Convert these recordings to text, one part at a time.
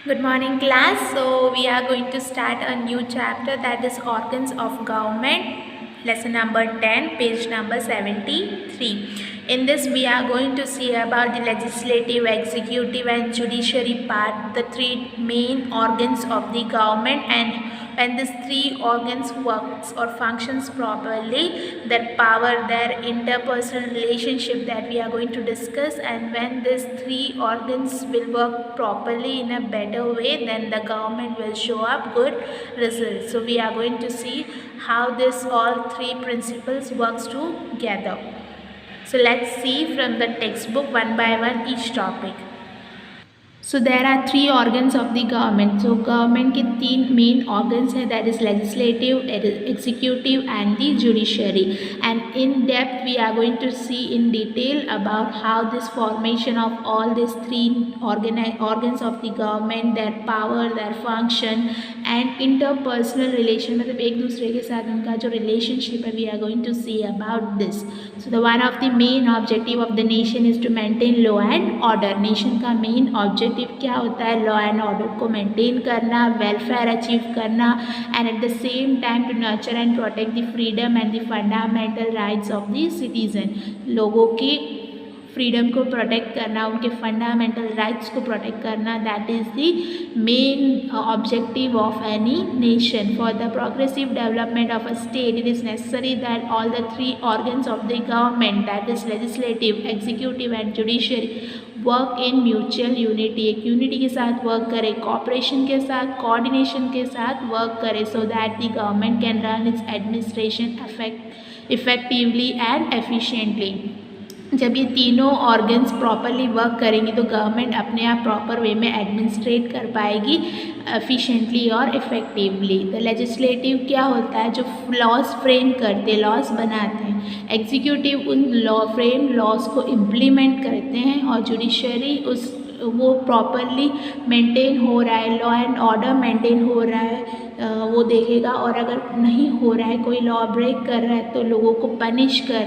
Good morning, class. So, we are going to start a new chapter, that is organs of government, lesson number 10, page number 73. In this, we are going to see about the legislative, executive, and judiciary part, the three main organs of the government, and when these three organs works or functions properly, their power, their interpersonal relationship that we are going to discuss, and when these three organs will work properly in a better way, then the government will show up good results. So we are going to see how this all three principles works together. So let's see from the textbook one by one each topic. So there are three organs of the government. So government के तीन main organs हैं, that is legislative, executive and the judiciary. And in depth we are going to see in detail about how this formation of all these three organs of the government, their power, their function and interpersonal relation, मतलब एक दूसरे के साथ उनका जो relationship है, we are going to see about this. So the one of the main objective of the nation is to maintain law and order. Nation का main objective क्या होता है? लॉ एंड ऑर्डर को मेंटेन करना, welfare achieve करना and at the same time to nurture and protect the freedom and the fundamental rights of the citizen. लोगों की freedom को प्रोटेक्ट करना, उनके फंडामेंटल राइट्स को प्रोटेक्ट करना, that is the main objective of any nation. For the progressive development of a state it is necessary that all the three organs of the government, that is legislative, executive and judiciary, work in mutual unity. एक unity के साथ work करे, corporation के साथ, coordination के साथ work करे, so that the government can run it's administration effectively and efficiently. जब ये तीनों ऑर्गन्स प्रॉपरली वर्क करेंगी तो गवर्नमेंट अपने आप प्रॉपर वे में एडमिनिस्ट्रेट कर पाएगी एफिशिएंटली और इफ़ेक्टिवली. द लेजिस्लेटिव क्या होता है? जो लॉज फ्रेम करते, लॉज बनाते हैं. एग्जीक्यूटिव उन लॉज को इम्प्लीमेंट करते हैं और जुडिशरी वो प्रॉपरली मेंटेन हो रहा है, लॉ एंड ऑर्डर मेंटेन हो रहा है वो देखेगा. और अगर नहीं हो रहा है, कोई लॉ ब्रेक कर रहा है, तो लोगों को पनिश कर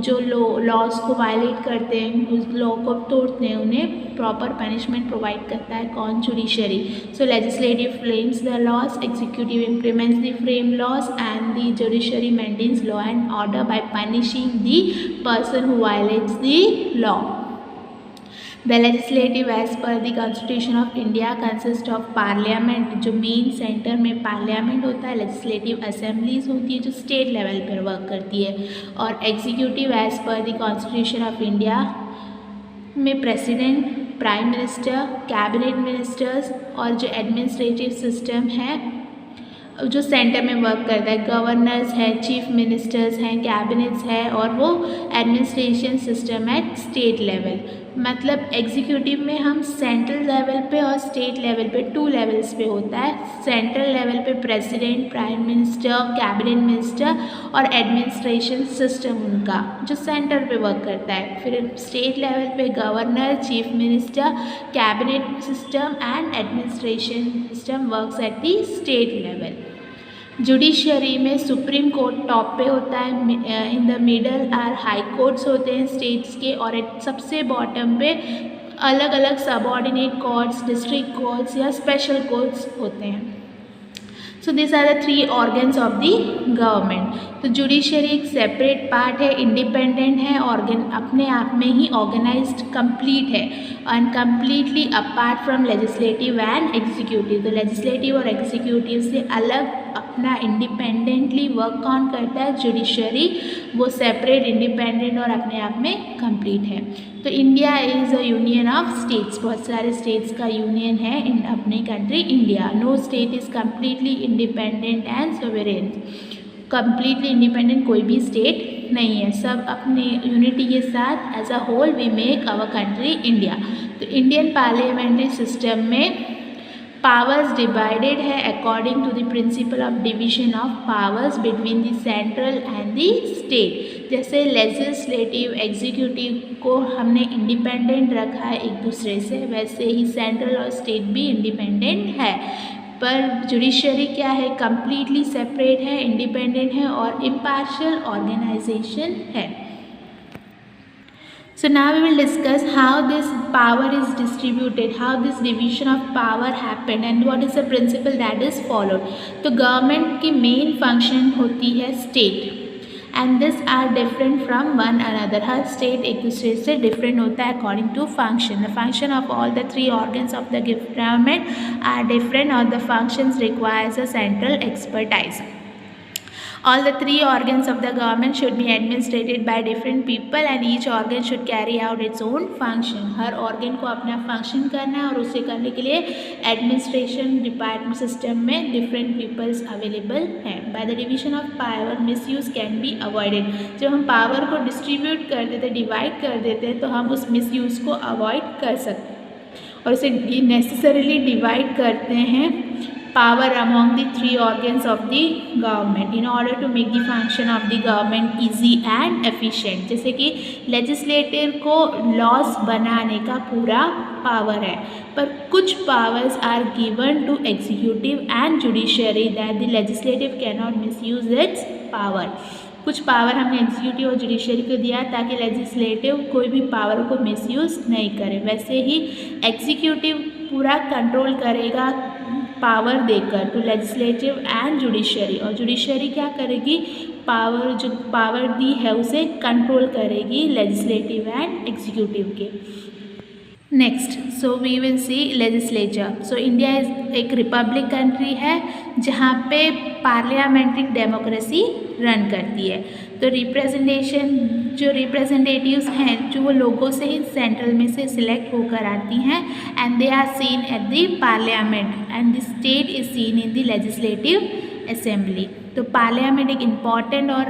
जो लॉज को वायलेट करते हैं, उस लॉ को तोड़ते हैं, उन्हें प्रॉपर पनिशमेंट प्रोवाइड करता है कौन? Judiciary. So legislative frames the laws, executive implements the frame laws and the judiciary maintains law and order by punishing the person who violates the law. The legislative as per the Constitution of India consists of Parliament, जो main centre में parliament होता है, legislative assemblies होती है जो state level पर work करती है, और executive as per the constitution of India में president, prime minister, cabinet ministers और जो एडमिनिस्ट्रेटिव सिस्टम है जो सेंटर में वर्क करता है, गवर्नर्स है, चीफ मिनिस्टर्स हैं, कैबिनेट्स है, और वो administration system eight state level. मतलब एग्जीक्यूटिव में हम सेंट्रल लेवल पे और स्टेट लेवल पे, टू लेवल्स पे होता है. सेंट्रल लेवल पे president, prime minister, cabinet minister और एडमिनिस्ट्रेशन सिस्टम उनका जो सेंटर पे वर्क करता है. फिर स्टेट लेवल पे governor, chief minister, cabinet system and administration system works at the state level. Judiciary में सुप्रीम कोर्ट टॉप पे होता है, in the middle are high courts होते हैं स्टेट्स के, और सबसे बॉटम पे अलग अलग सबऑर्डिनेट कोर्ट्स, डिस्ट्रिक्ट कोर्ट्स या स्पेशल कोर्ट्स होते हैं. So this are the three organs of the government. तो जुडिशरी एक सेपरेट पार्ट है, इंडिपेंडेंट है, ऑर्गन अपने आप में ही ऑर्गेनाइज्ड कंप्लीट है and completely apart from legislative and executive. तो लेजिस्लेटिव और एग्जीक्यूटिव से अलग अपना इंडिपेंडेंटली वर्क कौन करता है? जुडिशरी. वो सेपरेट, इंडिपेंडेंट और अपने आप में कंप्लीट है. तो India is a union of states, बहुत सारे स्टेट्स का यूनियन है इन अपनी country India. No state is completely independent and sovereign. Completely independent कोई भी स्टेट नहीं है, सब अपने यूनिटी के साथ as a whole we make our country India. तो इंडियन पार्लियामेंट्री सिस्टम में पावर्स डिवाइडेड है according to the principle of division of powers between the central and the state. जैसे लेजिस्लेटिव, एग्जीक्यूटिव को हमने इंडिपेंडेंट रखा है एक दूसरे से, वैसे ही सेंट्रल और स्टेट भी इंडिपेंडेंट है. पर जुडिशरी क्या है? कम्प्लीटली सेपरेट है, इंडिपेंडेंट है और इम्पार्शियल ऑर्गेनाइजेशन है. So now we will discuss how this power is distributed, how this division of power happened and what is the principle that is followed. तो government की main function होती है state and this are different from one another. हर state एक दूसरे से different होता है according to function. The function of all the three organs of the government are different और the functions requires a central expertise. All the three organs of the government should be administrated by different people and each organ should carry out its own function. Her organ को अपना function करना है और उसे करने के लिए administration department system में different peoples available हैं. By the division of power, misuse can be avoided. जब हम power को distribute कर देते, divide कर देते तो हम उस misuse को avoid कर सकते हैं और उसे necessarily divide करते हैं power among the three organs of the government in order to make the function of the government easy and efficient. जैसे कि लेजिस्लेटिव को लॉस बनाने का पूरा पावर है पर कुछ powers are given to executive and judiciary that the legislative can not misuse its power. कुछ पावर हमने एग्जीक्यूटिव और जुडिशरी को दिया ताकि लेजिस्लेटिव कोई भी पावर को मिसयूज़ नहीं करे. वैसे ही एग्जीक्यूटिव पूरा कंट्रोल करेगा पावर देकर टू लेजिस्लेटिव एंड जुडिशरी और जुडिशरी क्या करेगी पावर जो पावर दी है उसे कंट्रोल करेगी लेजिस्लेटिव एंड एग्जीक्यूटिव के. Next so we will see legislature. सो इंडिया इज़ एक रिपब्लिक कंट्री है जहाँ पे पार्लियामेंट्री डेमोक्रेसी रन करती है. तो रिप्रेजेंटेशन जो रिप्रेजेंटेटिव्स हैं जो वो लोगों से ही सेंट्रल में से सिलेक्ट होकर आती हैं and they are seen at the parliament and the state is seen in the legislative assembly. तो पार्लियामेंट एक इम्पॉर्टेंट और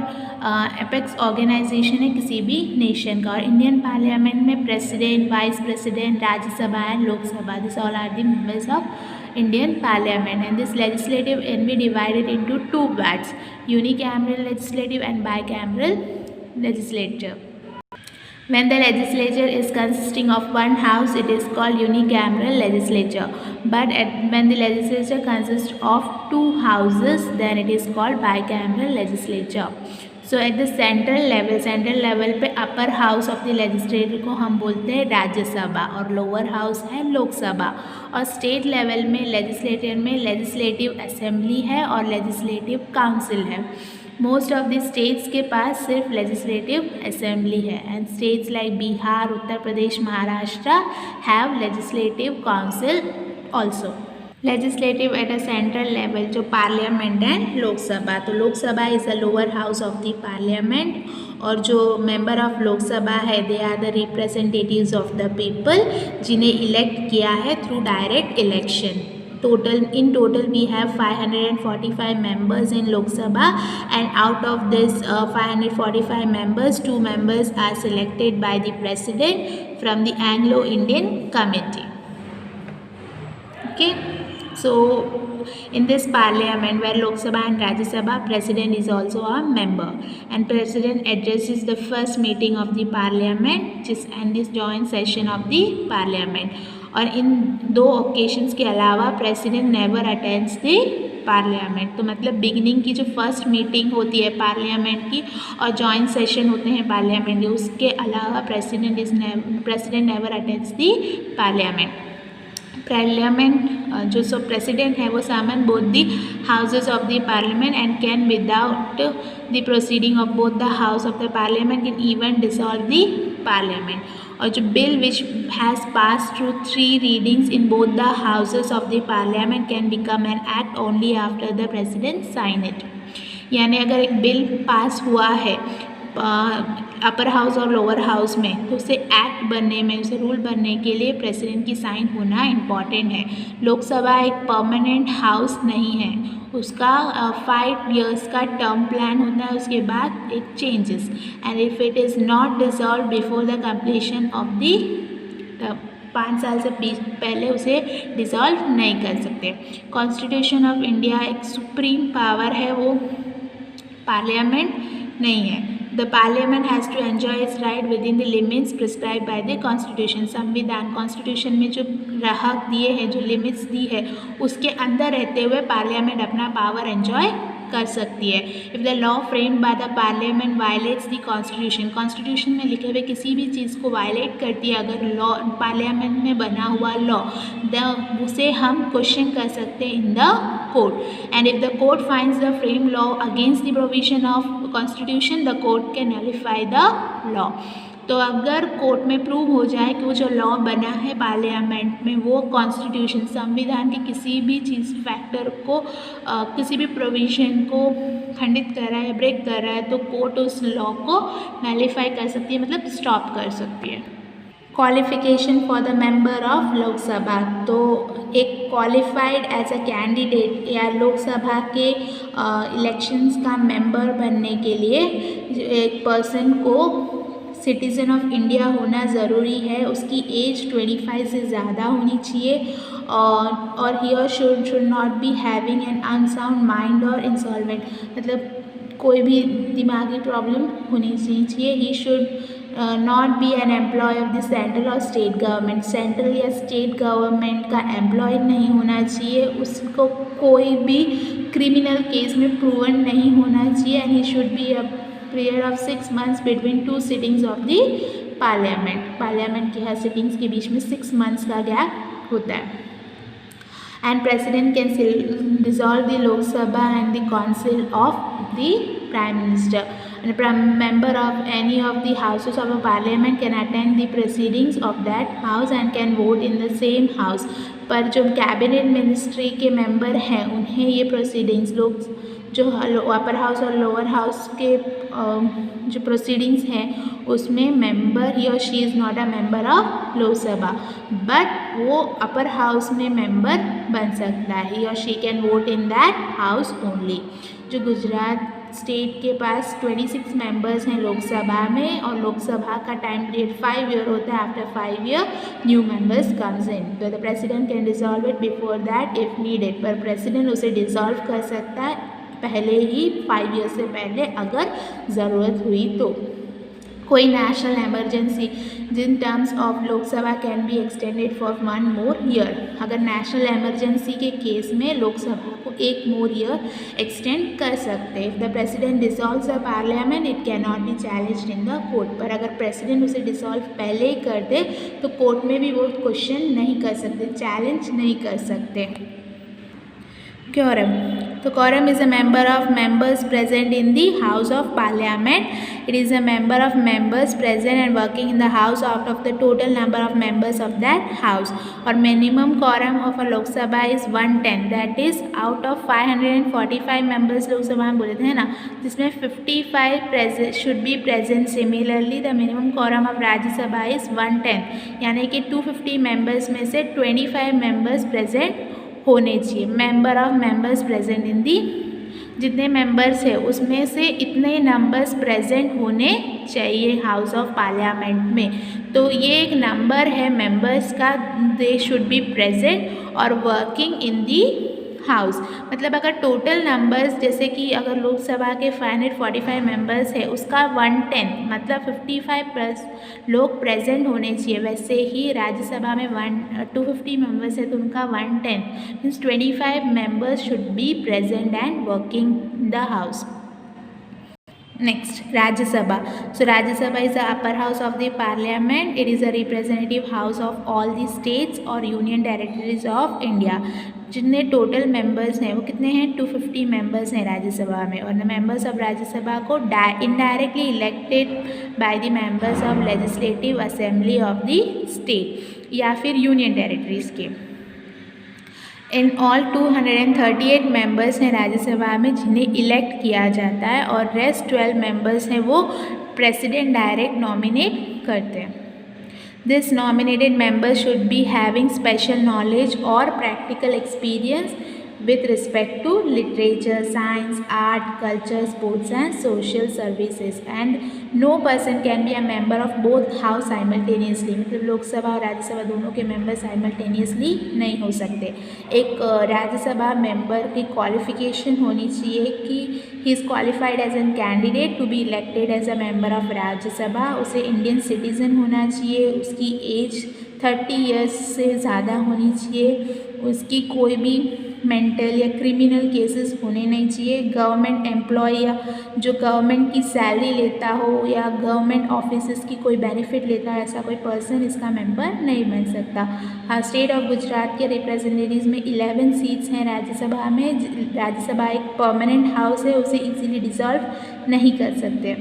एपेक्स ऑर्गेनाइजेशन है किसी भी नेशन का. और इंडियन पार्लियामेंट में president, vice president, Rajya Sabha and Lok Sabha this all are the members of Indian parliament and this legislative can be divided into two parts, unicameral legislative and bicameral legislature. When the legislature is consisting of one house, it is called unicameral legislature. But when the legislature consists of two houses, then it is called bicameral legislature. So at the central level पे upper house of the legislature को हम बोलते हैं राज्यसभा और lower house है लोकसभा. और state level में legislature में legislative assembly है और legislative council है. मोस्ट ऑफ द स्टेट्स के पास सिर्फ लेजिस्लेटिव असेंबली है and states like Bihar, Uttar Pradesh, Maharashtra have legislative council also. Legislative at a central level जो पार्लियामेंट एंड लोकसभा. तो Lok Sabha is the lower house of the parliament और जो मेंबर ऑफ लोकसभा है they are the representatives of the people जिन्हें elect किया है through direct election. In total we have 545 members in Lok Sabha and out of this 545 members 2 members are selected by the president from the Anglo-Indian Committee. Okay, so in this parliament where Lok Sabha and Rajya Sabha, president is also a member and president addresses the first meeting of the parliament and this joint session of the parliament. और इन दो occasions के अलावा president never attends the parliament. तो मतलब beginning की जो first meeting होती है पार्लियामेंट की और जॉइंट सेशन होते हैं पार्लियामेंट के उसके अलावा president never attends the parliament. Parliament जो सो प्रेसिडेंट है वो summon both the houses of the parliament and can without the proceeding of both the house of the parliament can even dissolve the parliament. और जो bill which has pass through 3 readings in both the houses of the parliament can become an act only after the president sign it. यानी अगर एक bill पास हुआ है upper house और lower house में तो उसे एक्ट बनने में उसे रूल बनने के लिए प्रेसिडेंट की साइन होना इम्पॉर्टेंट है. लोकसभा एक परमानेंट हाउस नहीं है, उसका 5 years का टर्म प्लान होता है, उसके बाद एक changes and if it is not dissolve before the completion of the 5 साल से पहले उसे डिसॉल्व नहीं कर सकते. कॉन्स्टिट्यूशन ऑफ इंडिया एक सुप्रीम पावर है, वो पार्लियामेंट नहीं है. The parliament has to enjoy its right within the limits prescribed by the constitution. संविधान कॉन्स्टिट्यूशन में जो हक दिए हैं, जो लिमिट्स दी है उसके अंदर रहते हुए पार्लियामेंट अपना पावर एंजॉय कर सकती है। If the law framed by the parliament violets the constitution, constitution में लिखे हुए किसी भी चीज़ को वायलेट करती है अगर लॉ, पार्लियामेंट में बना हुआ लॉ, उसे हम क्वेश्चन कर सकते हैं in the court. And if the court finds the frame law against the provision of constitution, the court can nullify the law. तो अगर कोर्ट में प्रूव हो जाए कि वो जो लॉ बना है पार्लियामेंट में वो कॉन्स्टिट्यूशन, संविधान के किसी भी चीज़ फैक्टर को किसी भी प्रोविजन को खंडित कर रहा है, ब्रेक कर रहा है, तो कोर्ट उस लॉ को नलिफाई कर सकती है, मतलब स्टॉप कर सकती है। Qualification for the member of Lok Sabha, तो एक क्वालिफाइड एज अ कैंडिडेट या लोकसभा के इलेक्शंस का मेंबर बनने के लिए एक पर्सन को सिटीज़न ऑफ इंडिया होना ज़रूरी है। उसकी एज 25 से ज़्यादा होनी चाहिए और ही और should not be having an unsound mind और इंसॉल्वेंट, मतलब कोई भी दिमागी प्रॉब्लम होनी चाहिए। He should not be an employ of the सेंट्रल और स्टेट गवर्नमेंट, सेंट्रल या स्टेट गवर्नमेंट का एम्प्लॉय नहीं होना चाहिए। उसको कोई भी क्रिमिनल केस में प्रूवन नहीं होना चाहिए। And he should be a period of 6 months between 2 sittings of the parliament, parliament की हर सिटिंग्स के बीच में 6 months का गैप होता है। And president can dissolve the Lok Sabha and the council of the prime minister. Member of any of the houses of a parliament can attend the proceedings of that house and can vote in the same house. पर जो cabinet ministry के member हैं उन्हें ये proceedings, लोग जो upper house और lower house के जो प्रोसीडिंग्स हैं उसमें मेंबर, ही और she is not a member of Lok Sabha, but वो अपर हाउस में मेंबर बन सकता है। ही और she can vote in that house only. जो गुजरात स्टेट के पास 26 मेंबर्स हैं लोकसभा में और लोकसभा का टाइम पीरियड 5 year होता है। After 5 year new members comes in, तो the president can dissolve it before that if needed, पर प्रेसिडेंट उसे डिसॉल्व कर सकता है पहले ही 5 years से पहले अगर ज़रूरत हुई तो। कोई नेशनल इमरजेंसी जिन terms of Lok Sabha can be extended for 1 more year, अगर नेशनल इमरजेंसी के केस में लोकसभा को 1 more year एक्सटेंड कर सकते हैं। If the president dissolves the parliament it can not be challenged in the court, पर अगर प्रेसिडेंट उसे डिसॉल्व पहले ही कर दे तो कोर्ट में भी वो क्वेश्चन नहीं कर सकते, चैलेंज नहीं कर सकते। Quorum. So quorum is a member of members present in the House of Parliament. It is a member of members present and working in the House out of the total number of members of that House. और minimum quorum of a Lok Sabha is 110. That is out of 545 members लोक सभा में बोले थे है ना, जिसमें 55 should be present. Similarly, the minimum quorum of Rajya Sabha is 110. यानी कि 250 members में से 25 members present होने चाहिए। Member of members present in the, जितने मेंबर्स है उसमें से इतने नंबर्स प्रेजेंट होने चाहिए हाउस ऑफ पार्लियामेंट में। तो ये एक नंबर है मेंबर्स का, दे शुड बी प्रेजेंट और वर्किंग इन दी हाउस। मतलब अगर टोटल नंबर्स जैसे कि अगर लोकसभा के 545 मेंबर्स है उसका 110 मतलब 55+ लोग प्रेजेंट होने चाहिए, वैसे ही राज्यसभा में 250 मेंबर्स है तो उनका 110 means 25 members should be present and working the house. Next, Rajya Sabha. So Rajya Sabha is the upper house of the parliament. It is a representative house of all the states और union territories of India. जितने total members हैं वो कितने हैं, 250 members हैं राज्यसभा में। और members of Rajya Sabha को indirectly elected by the members of legislative assembly of the state या फिर यूनियन टेरिटरीज के। इन ऑल 238 मेंबर्स हैं राज्यसभा में जिन्हें इलेक्ट किया जाता है और रेस्ट 12 मेंबर्स हैं वो प्रेसिडेंट डायरेक्ट नॉमिनेट करते हैं। This nominated members should be having special knowledge और practical experience with respect to literature, science, art, culture, sports and social services, and no person can be a member of both house simultaneously. मतलब लोकसभा और राज्यसभा दोनों के member simultaneously नहीं हो सकते। एक Rajya Sabha member की क्वालिफिकेशन होनी चाहिए कि he is qualified as an candidate to be elected as a member of Rajya Sabha. उसे इंडियन सिटीज़न होना चाहिए, उसकी एज 30 years से ज़्यादा होनी चाहिए, उसकी कोई भी मेंटल या क्रिमिनल केसेस होने नहीं चाहिए। गवर्नमेंट एम्प्लॉय या जो गवर्नमेंट की सैलरी लेता हो या गवर्नमेंट ऑफिसेस की कोई बेनिफिट लेता है, ऐसा कोई पर्सन इसका मेंबर नहीं बन सकता। हाँ, स्टेट ऑफ गुजरात के रिप्रेजेंटेटिव्स में 11 सीट्स हैं राज्यसभा में। राज्यसभा एक परमानेंट हाउस है, उसे इजीली डिसॉल्व नहीं कर सकते।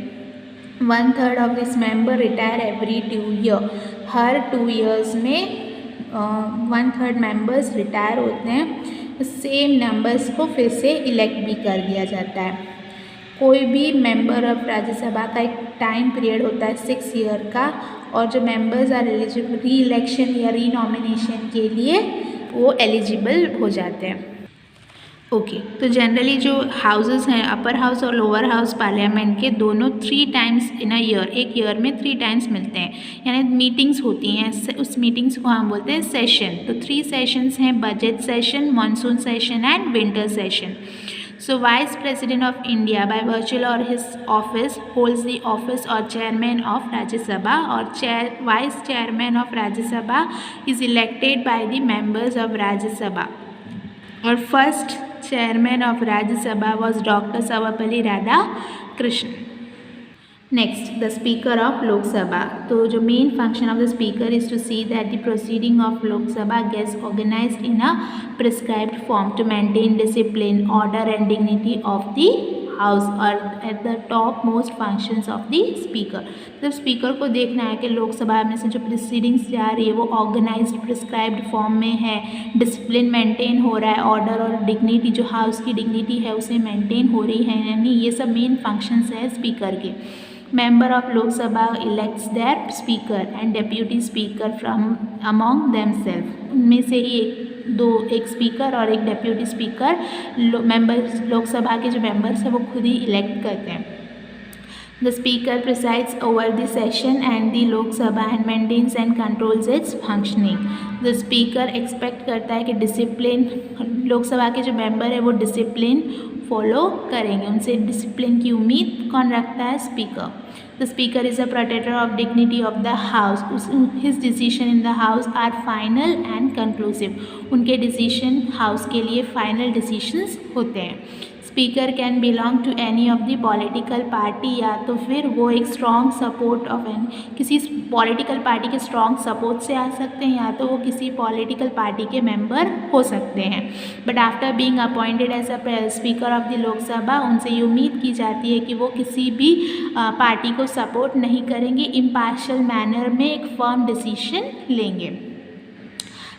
1/3 of this member retire every 2 year. Her 2 years में 1/3 मेंबर्स रिटायर होते हैं। सेम नंबर्स को फिर से इलेक्ट भी कर दिया जाता है। कोई भी मेंबर ऑफ राज्यसभा का एक टाइम पीरियड होता है 6 ईयर का, और जो members are eligible re election या री नॉमिनेशन के लिए वो एलिजिबल हो जाते हैं। ओके, तो जनरली जो हाउसेस हैं, अपर हाउस और लोअर हाउस पार्लियामेंट के, दोनों 3 टाइम्स इन अ ईयर, एक ईयर में 3 टाइम्स मिलते हैं, यानी मीटिंग्स होती हैं। उस मीटिंग्स को हम बोलते हैं सेशन। तो 3 सेशंस हैं, budget session, monsoon session and winter session. So Vice President of India by virtue of his office holds the office or chairman of Rajya Sabha, or Vice Chairman of Rajya Sabha is elected by the members of Rajya Sabha. Our first chairman of Rajya Sabha was Dr. Sarvepalli Radhakrishnan. Next, the Speaker of Lok Sabha. तो जो main function of the Speaker is to see that the proceeding of Lok Sabha gets organized in a prescribed form to maintain discipline, order and dignity of the House, or at the top most functions of the Speaker. तो Speaker को देखना है कि लोकसभा में से जो proceedings जा रही है वो organized prescribed form में है, discipline maintain हो रहा है, order और dignity जो House की dignity है उसे maintain हो रही है, यानी ये सब main functions है Speaker के। Member of Lok Sabha elects their speaker and deputy speaker from among themselves. उनमें से ही एक स्पीकर और एक डेप्यूटी स्पीकर मेंबर्स, लोकसभा के जो मेंबर्स हैं वो खुद ही इलेक्ट करते हैं। The speaker presides over the session and the Lok Sabha and maintains and controls its functioning. The speaker expect करता है कि डिसिप्लिन, लोकसभा के जो मेंबर है वो डिसिप्लिन फॉलो करेंगे, उनसे डिसिप्लिन की उम्मीद कौन रखता है? Speaker. The speaker is a protector of dignity of the house. His decision in the house are final and conclusive. उनके डिसीजन हाउस के लिए फाइनल डिसीजंस होते हैं। Speaker can belong to any of the political party, या तो फिर वो एक स्ट्रॉन्ग सपोर्ट ऑफ किसी पॉलिटिकल पार्टी के स्ट्रॉन्ग सपोर्ट से आ सकते हैं, या तो वो किसी पॉलिटिकल पार्टी के मेंबर हो सकते हैं। But after being appointed as a speaker of the Lok Sabha, उनसे ये उम्मीद की जाती है कि वो किसी भी पार्टी को सपोर्ट नहीं करेंगे, इम्पार्शियल मैनर में एक फर्म डिसीजन लेंगे।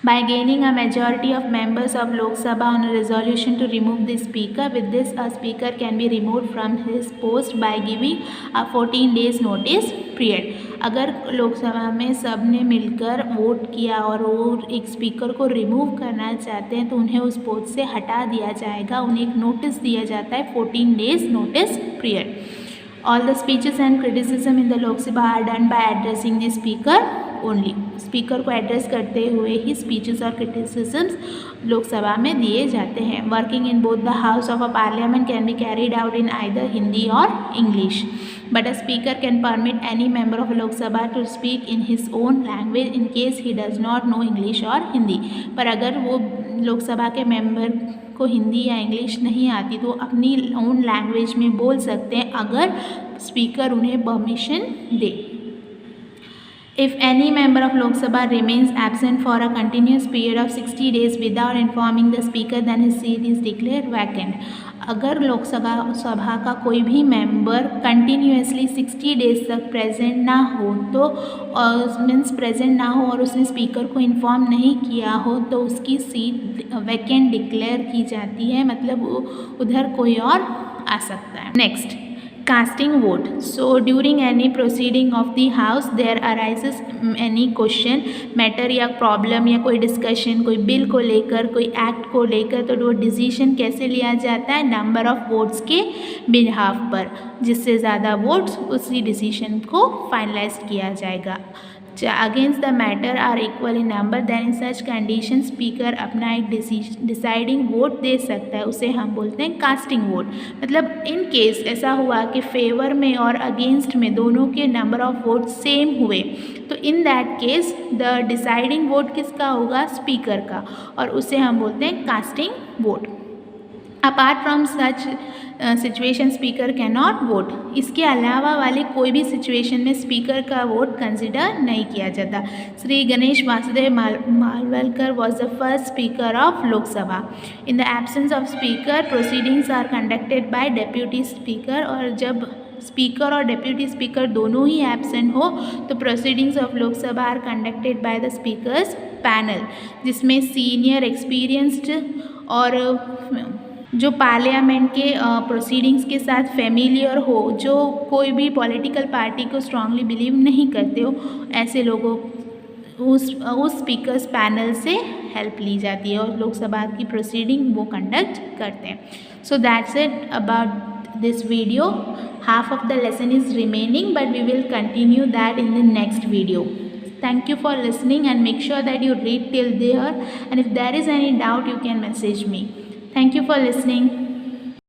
By gaining a majority of members of Lok Sabha on a resolution to remove the speaker, with this a speaker can be removed from his post by giving a 14 days notice period. अगर लोकसभा में सब ने मिलकर vote किया और वो एक speaker को रिमूव करना चाहते हैं तो उन्हें उस पोस्ट से हटा दिया जाएगा, उन्हें एक नोटिस दिया जाता है, 14 days notice period. All the speeches and criticism in the Lok Sabha are done by addressing the speaker only. Speaker को एड्रेस करते हुए ही स्पीचेस और क्रिटिसिजम्स लोकसभा में दिए जाते हैं। Working in both the house of a parliament can be carried out in either Hindi और English, but a speaker can permit any member of Lok Sabha to speak in his own language in case he does not know English और हिंदी। पर अगर वो लोकसभा के member को हिंदी या English नहीं आती तो अपनी ओन लैंग्वेज में बोल सकते हैं, अगर स्पीकर उन्हें permission they. If any member of Lok Sabha remains absent for a continuous period of 60 days without informing the speaker, then his seat is declared vacant. अगर लोकसभा का कोई भी मेंबर कंटिन्यूसली 60 डेज तक प्रेजेंट ना हो तो means present ना हो और उसने स्पीकर को इन्फॉर्म नहीं किया हो तो उसकी सीट वैकेंट डिक्लेयर की जाती है, मतलब उधर कोई और आ सकता है। Next, casting vote. So during any proceeding of the house there arises any question, matter या problem या कोई discussion, कोई बिल को लेकर, कोई एक्ट को लेकर, तो वो डिसीजन कैसे लिया जाता है? नंबर ऑफ वोट्स के बिहाफ पर, जिससे ज़्यादा वोट्स उसी डिसीजन को फाइनलाइज किया जाएगा। Against the matter are equal in number, then in such condition speaker अपना एक डिसाइडिंग वोट दे सकता है, उसे हम बोलते हैं कास्टिंग वोट। मतलब इन केस ऐसा हुआ कि फेवर में और अगेंस्ट में दोनों के नंबर ऑफ वोट सेम हुए, तो in that case the deciding vote किसका होगा, स्पीकर का, और उसे हम बोलते हैं casting vote. Apart from such situation speaker can not vote, इसके अलावा वाले कोई भी सिचुएशन में स्पीकर का वोट कंसिडर नहीं किया जाता। Shri Ganesh Vasudev Mavalankar was the first speaker of Lok Sabha. In the absence of speaker proceedings are conducted by deputy speaker, और जब स्पीकर और डेप्यूटी स्पीकर दोनों ही एब्सेंट हो तो proceedings of Lok Sabha are conducted by the speakers panel, जिसमें सीनियर एक्सपीरियंस्ड और जो पार्लियामेंट के प्रोसीडिंग्स के साथ फेमिलियर हो, जो कोई भी पॉलिटिकल पार्टी को स्ट्रांगली बिलीव नहीं करते हो, ऐसे लोगों उस स्पीकर्स पैनल से हेल्प ली जाती है और लोकसभा की प्रोसीडिंग वो कंडक्ट करते हैं। So that's it about this video. Half of the lesson is remaining, but we will continue that in the next video. Thank you for listening, and make sure that you read till there, and if there is any doubt you can message me. Thank you for listening.